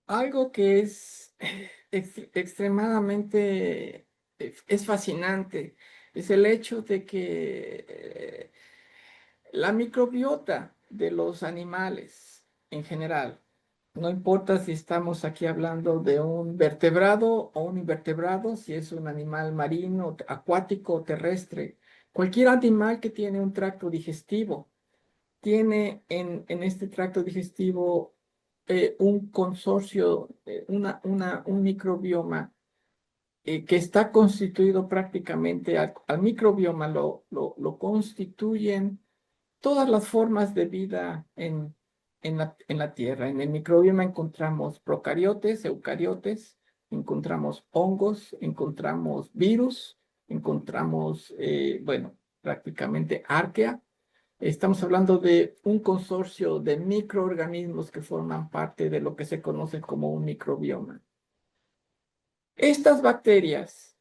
Algo que es extremadamente es fascinante es el hecho de que la microbiota de los animales en general, no importa si estamos aquí hablando de un vertebrado o un invertebrado, si es un animal marino, acuático o terrestre, cualquier animal que tiene un tracto digestivo tiene en este tracto digestivo un consorcio, un microbioma que está constituido prácticamente al microbioma, lo constituyen todas las formas de vida en la Tierra. En el microbioma encontramos procariotes, eucariotes, encontramos hongos, encontramos virus, encontramos, bueno, prácticamente arquea. Estamos hablando de un consorcio de microorganismos que forman parte de lo que se conoce como un microbioma. Estas bacterias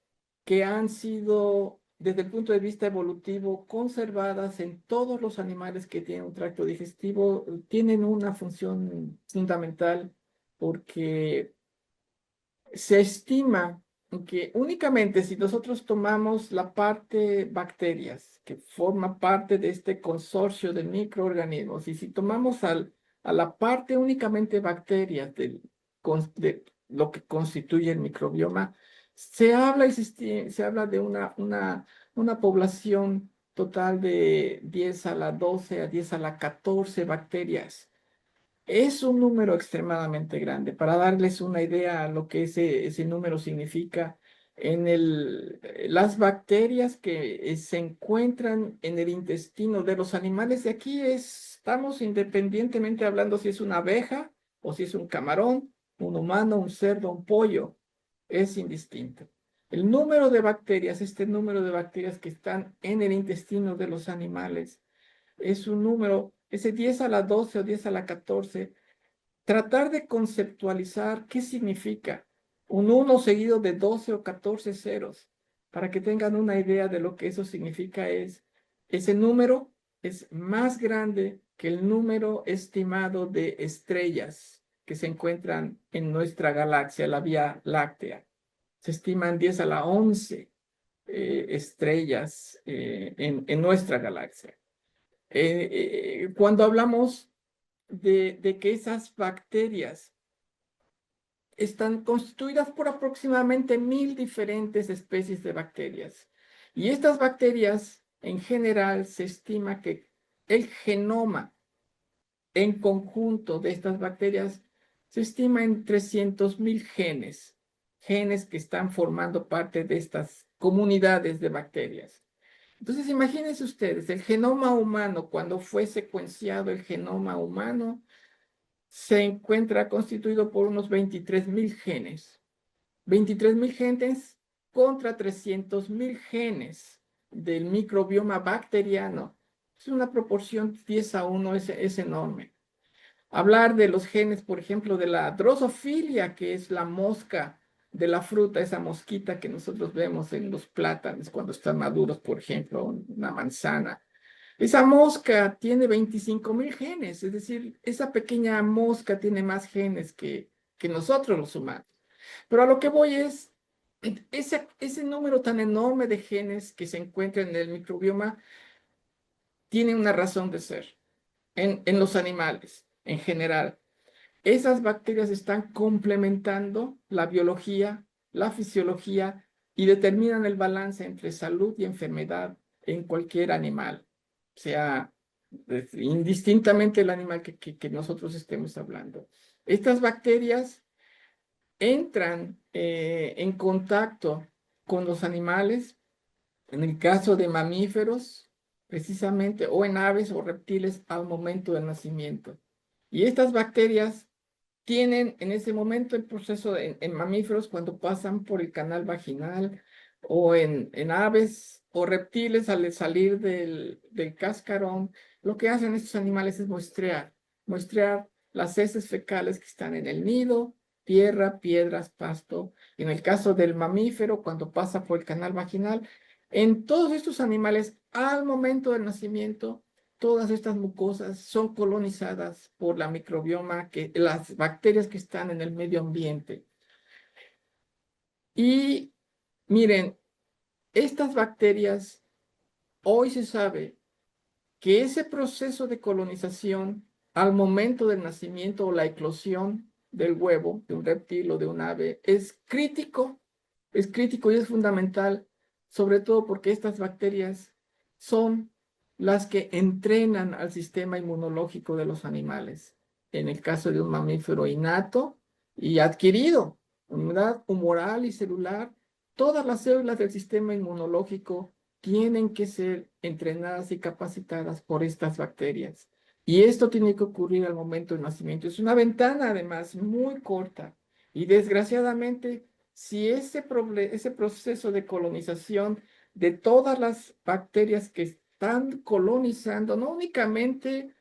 que han sido, desde el punto de vista evolutivo, conservadas en todos los animales que tienen un tracto digestivo, tienen una función fundamental porque se estima que únicamente si nosotros tomamos la parte bacterias, que forma parte de este consorcio de microorganismos, y si tomamos a la parte únicamente bacterias de lo que constituye el microbioma, se habla de una población total de 10 a la 12 a 10 a la 14 bacterias. Es un número extremadamente grande. Para darles una idea a lo que ese número significa, las bacterias que se encuentran en el intestino de los animales de aquí estamos independientemente hablando si es una abeja o si es un camarón, un humano, un cerdo, un pollo, es indistinto. El número de bacterias, este número de bacterias que están en el intestino de los animales, es un número, ese 10 a la 12 o 10 a la 14, tratar de conceptualizar qué significa un uno seguido de 12 o 14 ceros, para que tengan una idea de lo que eso significa ese número es más grande que el número estimado de estrellas que se encuentran en nuestra galaxia, la Vía Láctea. Se estiman 10 a la 11 estrellas en nuestra galaxia. Cuando hablamos de que esas bacterias están constituidas por aproximadamente 1000 diferentes especies de bacterias. Y estas bacterias, en general, se estima que el genoma en conjunto de estas bacterias se estima en 300.000 genes, genes que están formando parte de estas comunidades de bacterias. Entonces, imagínense ustedes, el genoma humano, cuando fue secuenciado el genoma humano, se encuentra constituido por unos 23.000 genes. 23.000 genes contra 300.000 genes del microbioma bacteriano. Es una proporción 10 a 1, es enorme. Hablar de los genes, por ejemplo, de la drosofilia, que es la mosca de la fruta, esa mosquita que nosotros vemos en los plátanos cuando están maduros, por ejemplo, una manzana. Esa mosca tiene 25.000 genes, es decir, esa pequeña mosca tiene más genes que nosotros los humanos. Pero a lo que voy es, ese número tan enorme de genes que se encuentran en el microbioma tiene una razón de ser en los animales en general. Esas bacterias están complementando la biología, la fisiología y determinan el balance entre salud y enfermedad en cualquier animal, sea indistintamente el animal que nosotros estemos hablando. Estas bacterias entran en contacto con los animales, en el caso de mamíferos, precisamente, o en aves o reptiles al momento del nacimiento. Y estas bacterias tienen en ese momento el proceso en mamíferos cuando pasan por el canal vaginal o en aves o reptiles al salir del cascarón, lo que hacen estos animales es muestrear las heces fecales que están en el nido, tierra, piedras, pasto. Y en el caso del mamífero, cuando pasa por el canal vaginal, en todos estos animales, al momento del nacimiento, todas estas mucosas son colonizadas por la microbioma, las bacterias que están en el medio ambiente. Y miren, estas bacterias, hoy se sabe que ese proceso de colonización al momento del nacimiento o la eclosión del huevo de un reptil o de un ave es crítico y es fundamental, sobre todo porque estas bacterias son las que entrenan al sistema inmunológico de los animales. En el caso de un mamífero innato y adquirido, inmunidad humoral y celular, todas las células del sistema inmunológico tienen que ser entrenadas y capacitadas por estas bacterias. Y esto tiene que ocurrir al momento del nacimiento. Es una ventana, además, muy corta. Y desgraciadamente, si ese proceso de colonización de todas las bacterias que están colonizando, no únicamente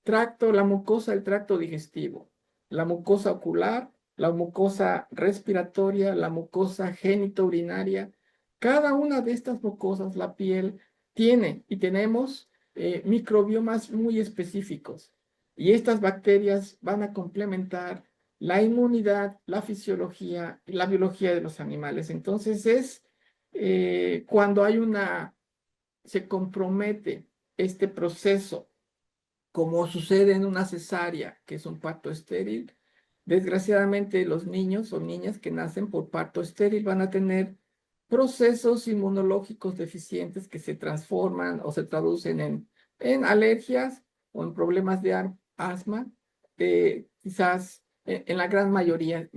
la mucosa del tracto digestivo, la mucosa ocular, la mucosa respiratoria, la mucosa genitourinaria, cada una de estas mucosas, la piel, tenemos microbiomas muy específicos. Y estas bacterias van a complementar la inmunidad, la fisiología y la biología de los animales. Entonces cuando se compromete este proceso, como sucede en una cesárea, que es un parto estéril, desgraciadamente los niños o niñas que nacen por parto estéril van a tener procesos inmunológicos deficientes que se transforman o se traducen en alergias o en problemas de asma, quizás en la gran mayoría,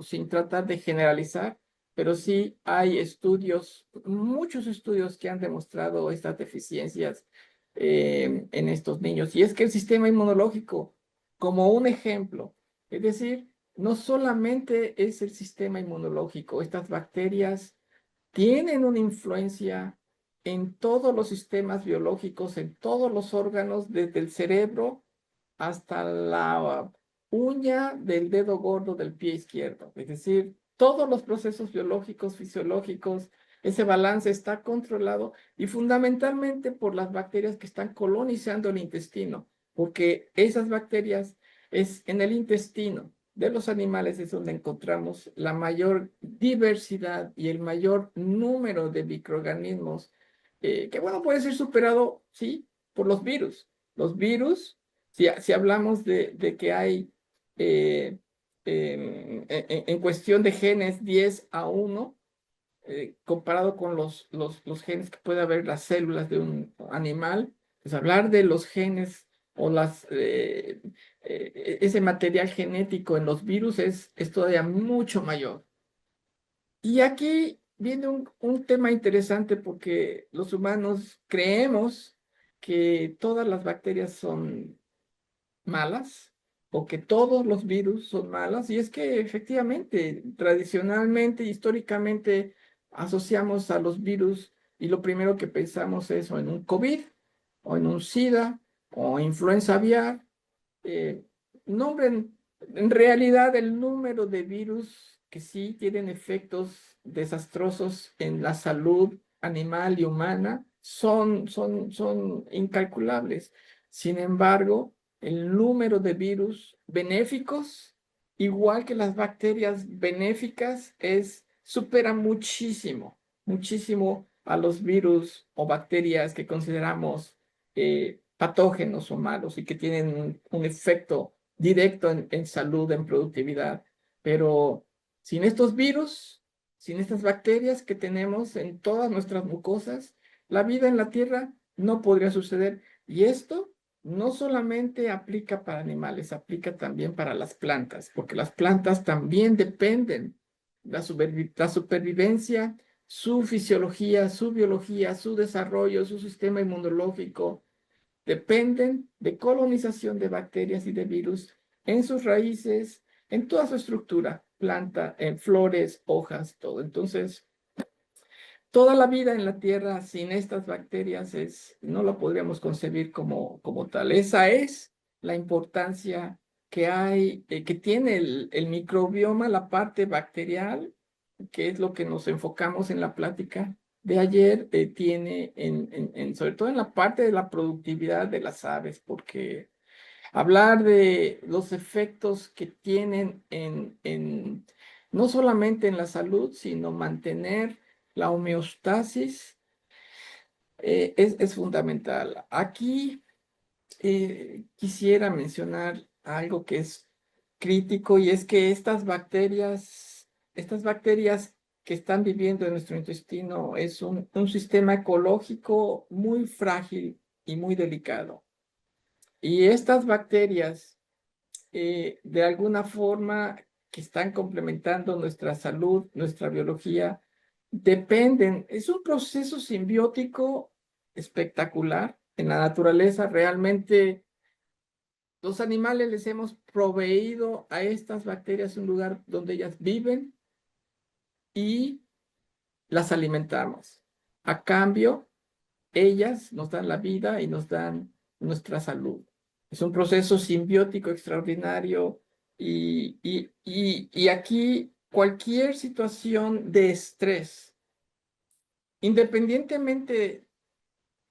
sin tratar de generalizar, pero sí hay muchos estudios que han demostrado estas deficiencias en estos niños. Y es que el sistema inmunológico, como un ejemplo, es decir, no solamente es el sistema inmunológico, estas bacterias tienen una influencia en todos los sistemas biológicos, en todos los órganos, desde el cerebro hasta la uña del dedo gordo del pie izquierdo. Es decir, todos los procesos biológicos, fisiológicos, ese balance está controlado y fundamentalmente por las bacterias que están colonizando el intestino, porque esas bacterias es en el intestino de los animales es donde encontramos la mayor diversidad y el mayor número de microorganismos que, bueno, puede ser superado, sí, por los virus. Los virus, si hablamos de que hay en cuestión de genes 10-1, comparado con los genes que puede haber las células de un animal, pues hablar de los genes o ese material genético en los virus es todavía mucho mayor. Y aquí viene un tema interesante porque los humanos creemos que todas las bacterias son malas o que todos los virus son malos. Y es que efectivamente, tradicionalmente, históricamente, asociamos a los virus y lo primero que pensamos es o en un COVID o en un SIDA o influenza aviar. Eh, nombren en realidad el número de virus que sí tienen efectos desastrosos en la salud animal y humana son incalculables. Sin embargo, el número de virus benéficos, igual que las bacterias benéficas, supera muchísimo a los virus o bacterias que consideramos patógenos o malos y que tienen un efecto directo en salud, en productividad. Pero sin estos virus, sin estas bacterias que tenemos en todas nuestras mucosas, la vida en la Tierra no podría suceder. Y esto no solamente aplica para animales, aplica también para las plantas, porque las plantas también dependen la supervivencia, su fisiología, su biología, su desarrollo, su sistema inmunológico, dependen de colonización de bacterias y de virus en sus raíces, en toda su estructura, planta, en flores, hojas, todo. Entonces, toda la vida en la Tierra sin estas bacterias no la podríamos concebir como tal. Esa es la importancia que tiene el microbioma, la parte bacterial, que es lo que nos enfocamos en la plática de ayer tiene, sobre todo en la parte de la productividad de las aves, porque hablar de los efectos que tienen no solamente en la salud, sino mantener la homeostasis es fundamental. Aquí quisiera mencionar algo que es crítico y es que estas bacterias que están viviendo en nuestro intestino es un sistema ecológico muy frágil y muy delicado. Y estas bacterias, de alguna forma, que están complementando nuestra salud, nuestra biología, dependen, es un proceso simbiótico espectacular en la naturaleza. Realmente los animales les hemos proveído a estas bacterias un lugar donde ellas viven y las alimentamos. A cambio, ellas nos dan la vida y nos dan nuestra salud. Es un proceso simbiótico extraordinario y aquí cualquier situación de estrés, independientemente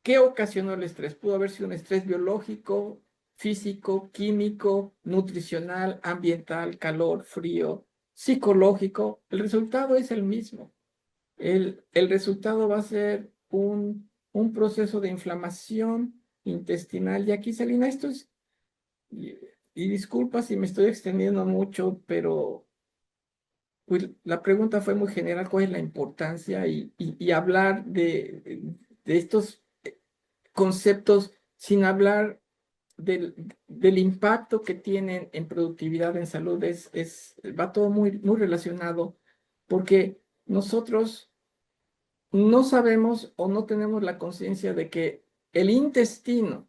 ¿qué ocasionó el estrés? Pudo haber sido un estrés biológico, físico, químico, nutricional, ambiental, calor, frío, psicológico. El resultado es el mismo. El resultado va a ser un proceso de inflamación intestinal. Y aquí, Celina, y disculpa si me estoy extendiendo mucho, pero pues, la pregunta fue muy general, ¿cuál es la importancia? Y hablar de estos conceptos sin hablar del impacto que tienen en productividad, en salud, va todo muy relacionado, porque nosotros no sabemos o no tenemos la conciencia de que el intestino,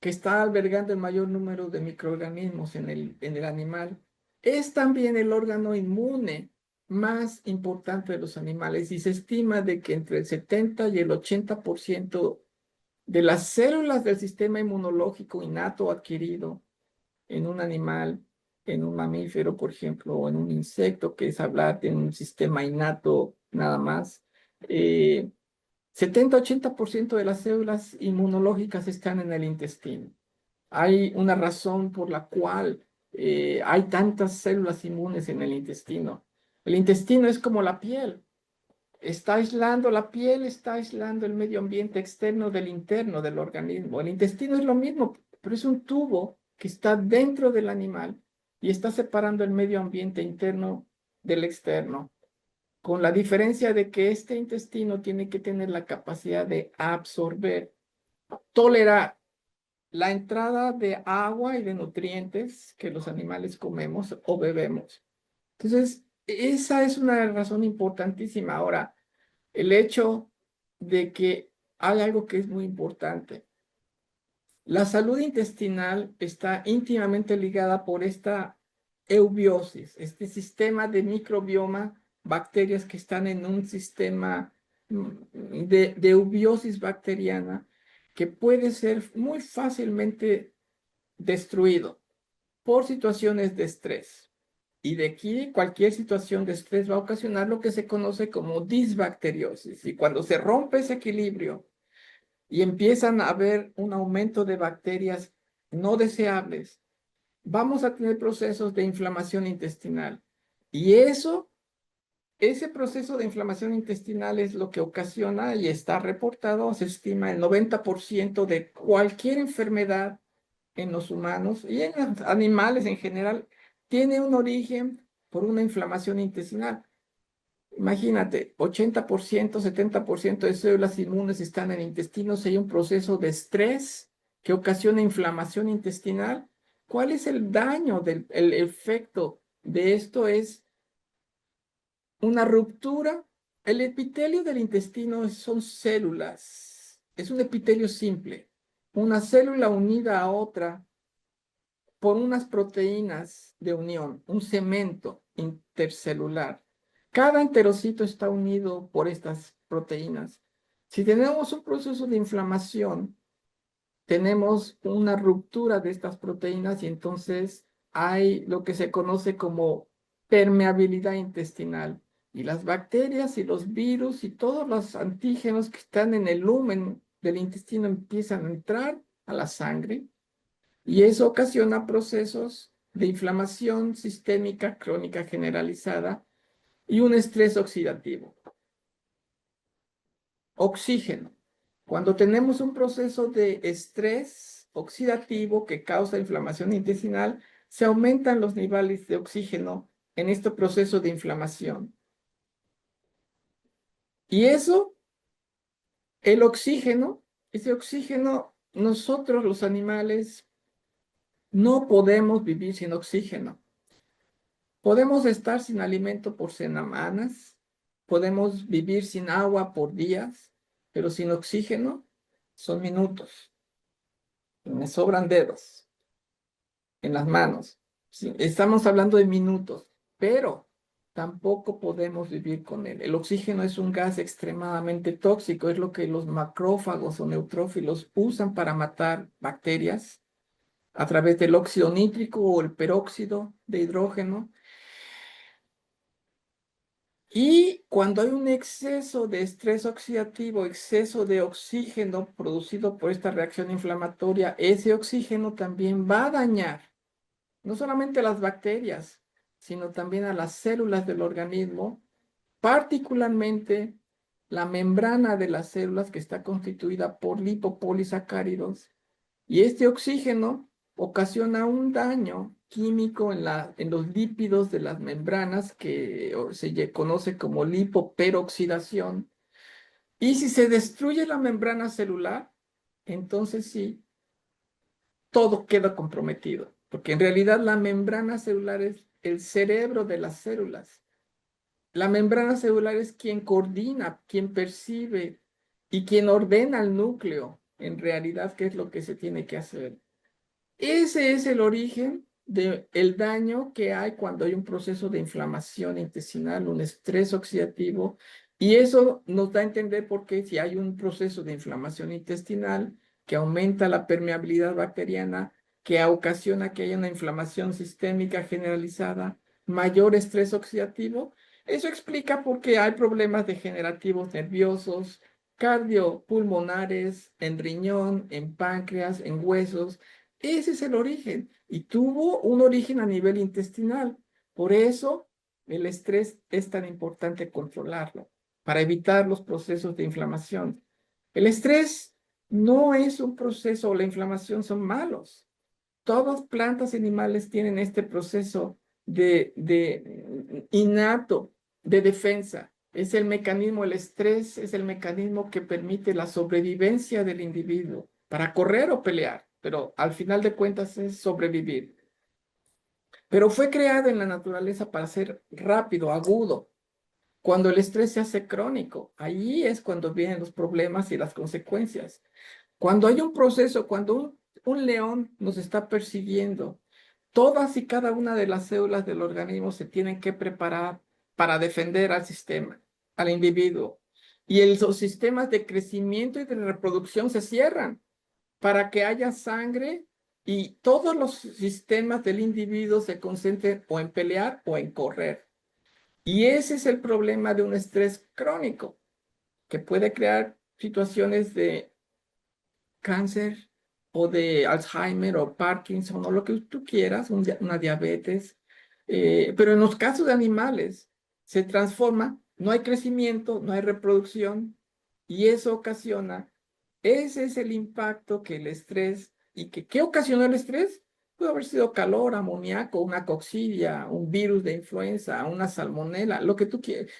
que está albergando el mayor número de microorganismos en el animal, es también el órgano inmune más importante de los animales y se estima de que entre el 70 y el 80% de las células del sistema inmunológico innato adquirido en un animal, en un mamífero, por ejemplo, o en un insecto, que es hablar de un sistema innato nada más, 70-80% de las células inmunológicas están en el intestino. Hay una razón por la cual hay tantas células inmunes en el intestino. El intestino es como la piel. Está aislando la piel, está aislando el medio ambiente externo del interno del organismo. El intestino es lo mismo, pero es un tubo que está dentro del animal y está separando el medio ambiente interno del externo, con la diferencia de que este intestino tiene que tener la capacidad de absorber, tolerar la entrada de agua y de nutrientes que los animales comemos o bebemos. Entonces, esa es una razón importantísima. Ahora, el hecho de que hay algo que es muy importante. La salud intestinal está íntimamente ligada por esta eubiosis, este sistema de microbioma, bacterias que están en un sistema de eubiosis bacteriana que puede ser muy fácilmente destruido por situaciones de estrés. Y de aquí cualquier situación de estrés va a ocasionar lo que se conoce como disbacteriosis. Y cuando se rompe ese equilibrio y empiezan a haber un aumento de bacterias no deseables, vamos a tener procesos de inflamación intestinal. Y ese proceso de inflamación intestinal es lo que ocasiona y está reportado, se estima el 90% de cualquier enfermedad en los humanos y en los animales en general tiene un origen por una inflamación intestinal. Imagínate, 80%, 70% de células inmunes están en el intestino. Si hay un proceso de estrés que ocasiona inflamación intestinal, ¿cuál es el daño el efecto de esto? Es una ruptura. El epitelio del intestino son células, es un epitelio simple, una célula unida a otra por unas proteínas de unión, un cemento intercelular. Cada enterocito está unido por estas proteínas. Si tenemos un proceso de inflamación, tenemos una ruptura de estas proteínas y entonces hay lo que se conoce como permeabilidad intestinal. Y las bacterias y los virus y todos los antígenos que están en el lumen del intestino empiezan a entrar a la sangre y eso ocasiona procesos de inflamación sistémica crónica generalizada y un estrés oxidativo. Oxígeno. Cuando tenemos un proceso de estrés oxidativo que causa inflamación intestinal, se aumentan los niveles de oxígeno en este proceso de inflamación. Y eso, el oxígeno, ese oxígeno, nosotros los animales no podemos vivir sin oxígeno. Podemos estar sin alimento por semanas, podemos vivir sin agua por días, pero sin oxígeno son minutos. Me sobran dedos en las manos. Sí, estamos hablando de minutos, pero tampoco podemos vivir con él. El oxígeno es un gas extremadamente tóxico, es lo que los macrófagos o neutrófilos usan para matar bacterias a través del óxido nítrico o el peróxido de hidrógeno. Y cuando hay un exceso de estrés oxidativo, exceso de oxígeno producido por esta reacción inflamatoria, ese oxígeno también va a dañar no solamente a las bacterias, sino también a las células del organismo, particularmente la membrana de las células que está constituida por lipopolisacáridos. Y este oxígeno ocasiona un daño químico en los lípidos de las membranas que se conoce como lipoperoxidación. Y si se destruye la membrana celular, entonces sí, todo queda comprometido, porque en realidad la membrana celular es el cerebro de las células. La membrana celular es quien coordina, quien percibe y quien ordena al núcleo, en realidad, qué es lo que se tiene que hacer. Ese es el origen del daño que hay cuando hay un proceso de inflamación intestinal, un estrés oxidativo, y eso nos da a entender por qué si hay un proceso de inflamación intestinal que aumenta la permeabilidad bacteriana, que ocasiona que haya una inflamación sistémica generalizada, mayor estrés oxidativo, eso explica por qué hay problemas degenerativos nerviosos, cardiopulmonares, en riñón, en páncreas, en huesos. Ese es el origen y tuvo un origen a nivel intestinal. Por eso el estrés es tan importante controlarlo, para evitar los procesos de inflamación. El estrés no es un proceso, la inflamación son malos. Todas plantas y animales tienen este proceso de innato de defensa. Es el mecanismo, el estrés es el mecanismo que permite la sobrevivencia del individuo para correr o pelear, pero al final de cuentas es sobrevivir. Pero fue creado en la naturaleza para ser rápido, agudo. Cuando el estrés se hace crónico, ahí es cuando vienen los problemas y las consecuencias. Cuando hay un proceso, cuando un león nos está persiguiendo, todas y cada una de las células del organismo se tienen que preparar para defender al sistema, al individuo. Y los sistemas de crecimiento y de reproducción se cierran para que haya sangre y todos los sistemas del individuo se concentren o en pelear o en correr. Y ese es el problema de un estrés crónico, que puede crear situaciones de cáncer o de Alzheimer o Parkinson o lo que tú quieras, una diabetes. Pero en los casos de animales se transforma, no hay crecimiento, no hay reproducción y eso ocasiona, ese es el impacto que el estrés, y que ¿qué ocasionó el estrés? Puede haber sido calor, amoníaco, una coccidia, un virus de influenza, una salmonela, lo que tú quieras.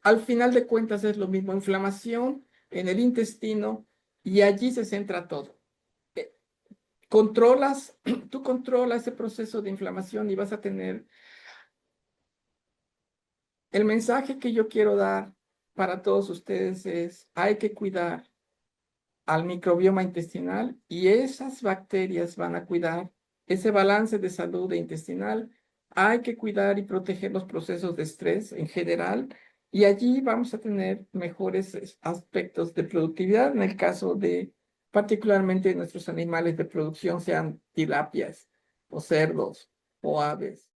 Al final de cuentas es lo mismo, inflamación en el intestino y allí se centra todo. Eh, Controlas, tú controlas ese proceso de inflamación y vas a tener el mensaje que yo quiero dar para todos ustedes es, hay que cuidar al microbioma intestinal y esas bacterias van a cuidar ese balance de salud intestinal. Hay que cuidar y proteger los procesos de estrés en general y allí vamos a tener mejores aspectos de productividad en el caso de particularmente nuestros animales de producción, sean tilapias o cerdos o aves.